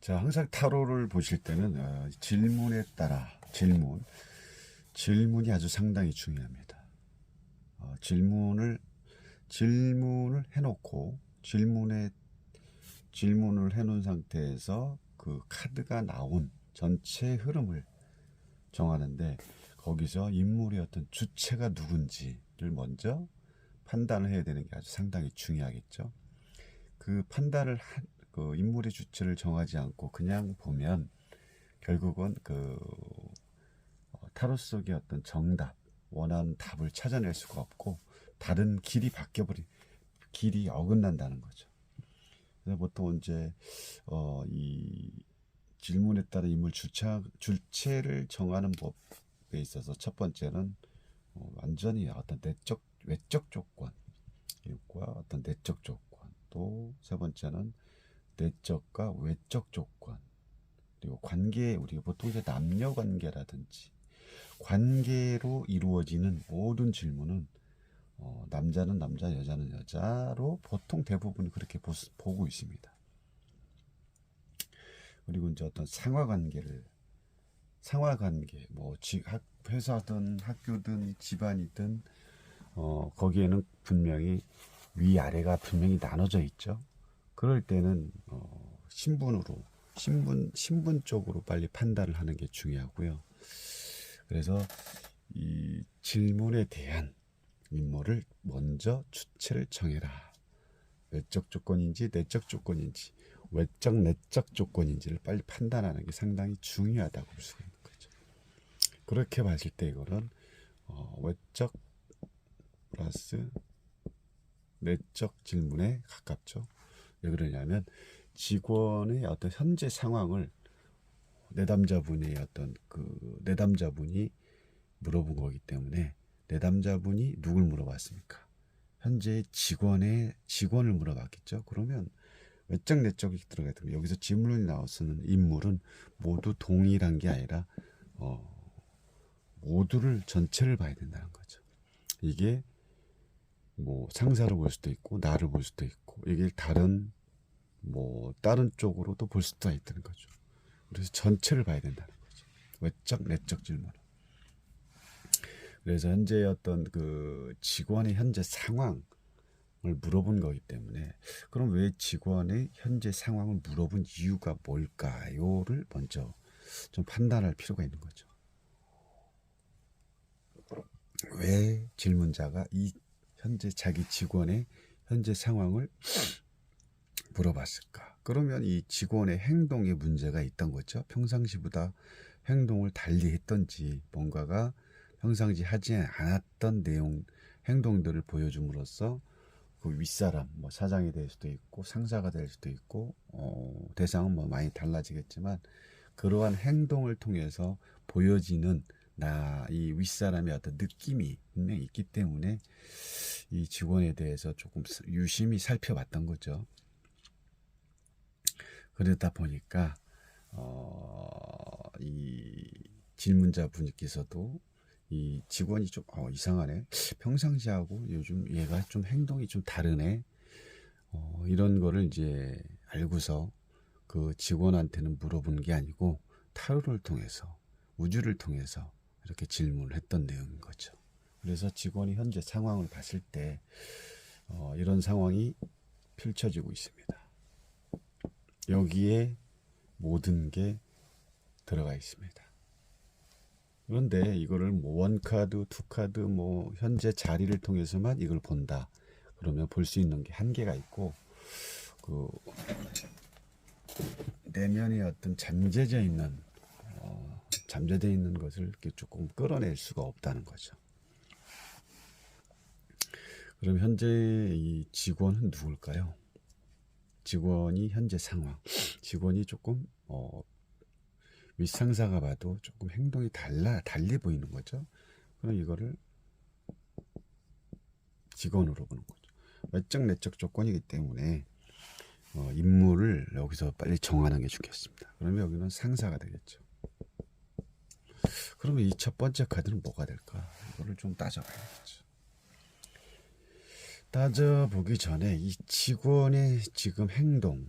자, 항상 타로를 보실 때는 질문에 따라 질문이 아주 상당히 중요합니다. 질문을 해놓고 질문을 해놓은 상태에서 그 카드가 나온 전체 흐름을 정하는데, 거기서 인물의 어떤 주체가 누군지를 먼저 판단을 해야 되는 게 아주 상당히 중요하겠죠. 그 판단을 그 인물의 주체를 정하지 않고 그냥 보면 결국은 그 타로 속의 어떤 정답, 원하는 답을 찾아낼 수가 없고 다른 길이 어긋난다는 거죠. 그래서 보통 이제 이 질문에 따라 인물 주체를 정하는 법에 있어서 첫 번째는 완전히 어떤 외적 조건과 어떤 내적 조건, 또 세 번째는 내적과 외적 조건, 그리고 관계, 우리가 보통 이제 남녀 관계라든지 관계로 이루어지는 모든 질문은 남자는 남자, 여자는 여자로 보통 대부분 그렇게 보고 있습니다. 그리고 이제 어떤 상하관계, 뭐 회사든 학교든 집안이든 거기에는 분명히 위아래가 분명히 나눠져 있죠. 그럴 때는 신분 쪽으로 빨리 판단을 하는 게 중요하고요. 그래서 이 질문에 대한 인물을 먼저 주체를 정해라. 외적 조건인지 내적 조건인지 외적 내적 조건인지를 빨리 판단하는 게 상당히 중요하다고 볼 수가 있는 거죠. 그렇게 봤을 때 이거는 외적 플러스 내적 질문에 가깝죠. 왜 그러냐면 직원의 어떤 현재 상황을 내담자분이 물어본 거기 때문에, 내담자분이 누굴 물어봤습니까? 현재 직원을 물어봤겠죠. 그러면 외적 내적이 들어가야 됩니다. 여기서 질문이 나왔는 인물은 모두 동일한 게 아니라 모두를 전체를 봐야 된다는 거죠. 이게 뭐 상사를 볼 수도 있고 나를 볼 수도 있고, 이게 다른 쪽으로도 볼 수도 있다는 거죠. 그래서 전체를 봐야 된다는 거죠. 외적 내적 질문. 그래서 현재 어떤 그 직원의 현재 상황을 물어본 거기 때문에, 그럼 왜 직원의 현재 상황을 물어본 이유가 뭘까요를 먼저 좀 판단할 필요가 있는 거죠. 왜 질문자가 이 현재 자기 직원의 현재 상황을 물어봤을까? 그러면 이 직원의 행동에 문제가 있던 거죠. 평상시보다 행동을 달리 했던지, 뭔가가 평상시 하지 않았던 행동들을 보여줌으로써 그 윗사람, 뭐 사장이 될 수도 있고 상사가 될 수도 있고 대상은 뭐 많이 달라지겠지만, 그러한 행동을 통해서 보여지는 이 윗사람의 어떤 느낌이 분명히 있기 때문에 이 직원에 대해서 조금 유심히 살펴봤던 거죠. 그러다 보니까 이 질문자 분께서도 이 직원이 좀 이상하네, 평상시하고 요즘 얘가 좀 행동이 좀 다르네, 이런 거를 이제 알고서 그 직원한테는 물어본 게 아니고 타로를 통해서, 우주를 통해서 이렇게 질문을 했던 내용인 거죠. 그래서 직원이 현재 상황을 봤을 때 이런 상황이 펼쳐지고 있습니다. 여기에 모든 게 들어가 있습니다. 그런데 이거를 뭐 원카드, 투카드, 뭐 현재 자리를 통해서만 이걸 본다, 그러면 볼 수 있는 게 한계가 있고, 그 내면의 어떤 잠재되어 있는 것을 이렇게 조금 끌어낼 수가 없다는 거죠. 그럼 현재 이 직원은 누굴까요? 직원이 현재 상황, 직원이 조금 윗상사가 봐도 조금 행동이 달리 보이는 거죠. 그럼 이거를 직원으로 보는 거죠. 외적 내적 조건이기 때문에 인물을 여기서 빨리 정하는 게 좋겠습니다. 그러면 여기는 상사가 되겠죠. 그러면 이 첫 번째 카드는 뭐가 될까? 이거를 좀 따져봐야겠죠. 따져보기 전에 이 직원의 지금 행동,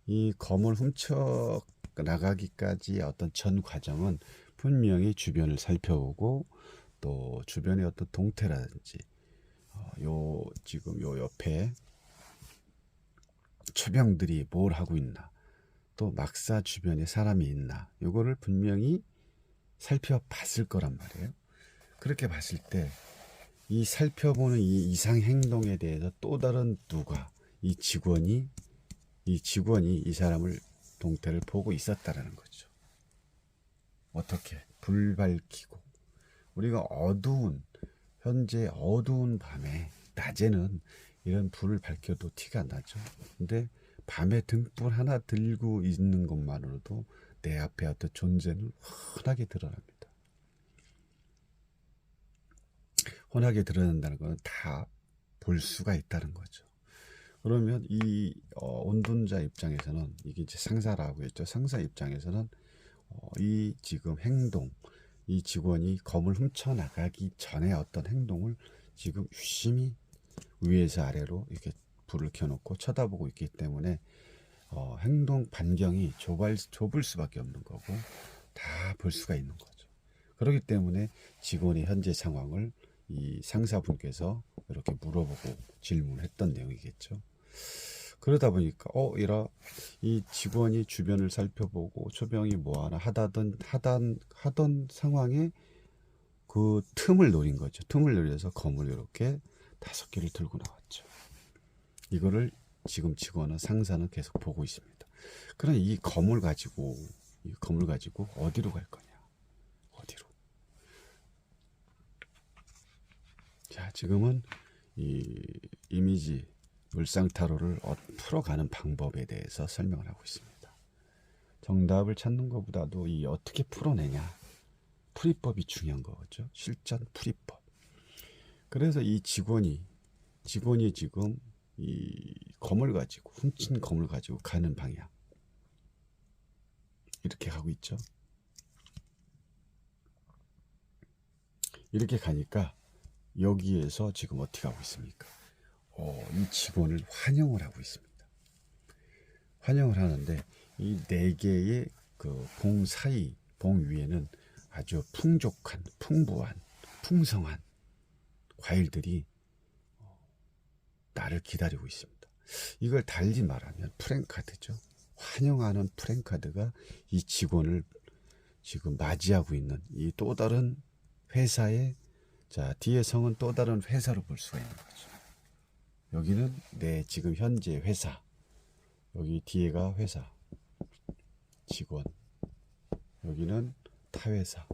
이 검을 훔쳐 나가기까지 어떤 전 과정은 분명히 주변을 살펴보고 또 주변의 어떤 동태라든지 요 지금 요 옆에 초병들이 뭘 하고 있나, 또 막사 주변에 사람이 있나, 요거를 분명히 살펴봤을 거란 말이에요. 그렇게 봤을 때 이 살펴보는 이 이상 행동에 대해서 또 다른 누가, 이 직원이 이 사람을 동태를 보고 있었다라는 거죠. 어떻게? 불 밝히고, 우리가 현재 어두운 밤에, 낮에는 이런 불을 밝혀도 티가 안 나죠. 근데 밤에 등불 하나 들고 있는 것만으로도 내 앞에 어떤 존재는 훤하게 드러납니다. 훤하게 드러난다는 것은 다 볼 수가 있다는 거죠. 그러면 이 온둔자 입장에서는, 이게 이제 상사라고 했죠. 상사 입장에서는 이 지금 행동, 이 직원이 검을 훔쳐 나가기 전에 어떤 행동을 지금 유심히 위에서 아래로 이렇게 불을 켜놓고 쳐다보고 있기 때문에 행동 반경이 좁을 수밖에 없는 거고, 다 볼 수가 있는 거죠. 그렇기 때문에 직원이 현재 상황을 이 상사분께서 이렇게 물어보고 질문했던 내용이겠죠. 그러다 보니까 이 직원이 주변을 살펴보고 초병이 뭐하나 하던 상황에 그 틈을 노린 거죠. 틈을 노려서 검을 이렇게 5개를 들고 나왔죠. 이거를 지금 직원은, 상사는 계속 보고 있습니다. 그럼 이 검을 가지고 어디로 갈 거냐? 어디로? 자, 지금은 이 이미지 물상타로를 풀어가는 방법에 대해서 설명을 하고 있습니다. 정답을 찾는 것보다도 이 어떻게 풀어내냐, 풀이법이 중요한 거죠. 실전 풀이법. 그래서 이 직원이 지금 이 훔친 검을 가지고 가는 방향, 이렇게 가고 있죠. 이렇게 가니까 여기에서 지금 어떻게 하고 있습니까? 이 직원을 환영을 하고 있습니다. 환영을 하는데 이 4개의 그 봉 위에는 아주 풍부한, 풍성한 과일들이 나를 기다리고 있습니다. 이걸 달리 말하면 프랭카드죠. 환영하는 프랭카드가 이 직원을 지금 맞이하고 있는 이 또 다른 회사의, 자, 뒤에 성은 또 다른 회사로 볼 수가 있는 거죠. 여기는 내 지금 현재 회사, 여기 뒤에가 회사, 직원, 여기는 타회사.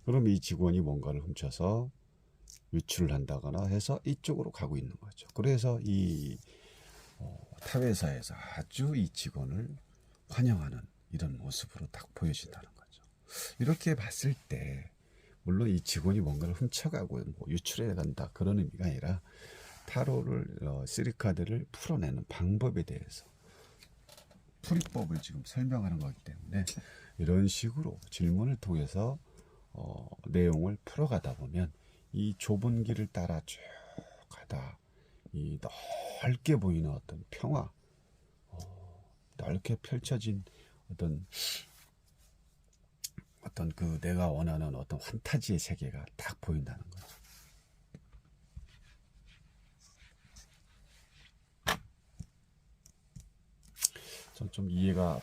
그럼 이 직원이 뭔가를 훔쳐서 유출을 한다거나 해서 이쪽으로 가고 있는 거죠. 그래서 이 타회사에서 아주 이 직원을 환영하는 이런 모습으로 딱 보여진다는 거죠. 이렇게 봤을 때 물론 이 직원이 뭔가를 훔쳐가고 뭐 유출해 간다 그런 의미가 아니라 타로를 3카드를 풀어내는 방법에 대해서 풀이법을 지금 설명하는 거기 때문에 이런 식으로 질문을 통해서 내용을 풀어가다 보면 이 좁은 길을 따라 쭉 가다 이 넓게 보이는 어떤 평화, 넓게 펼쳐진 어떤 그 내가 원하는 어떤 판타지의 세계가 딱 보인다는 거죠. 전 좀 이해가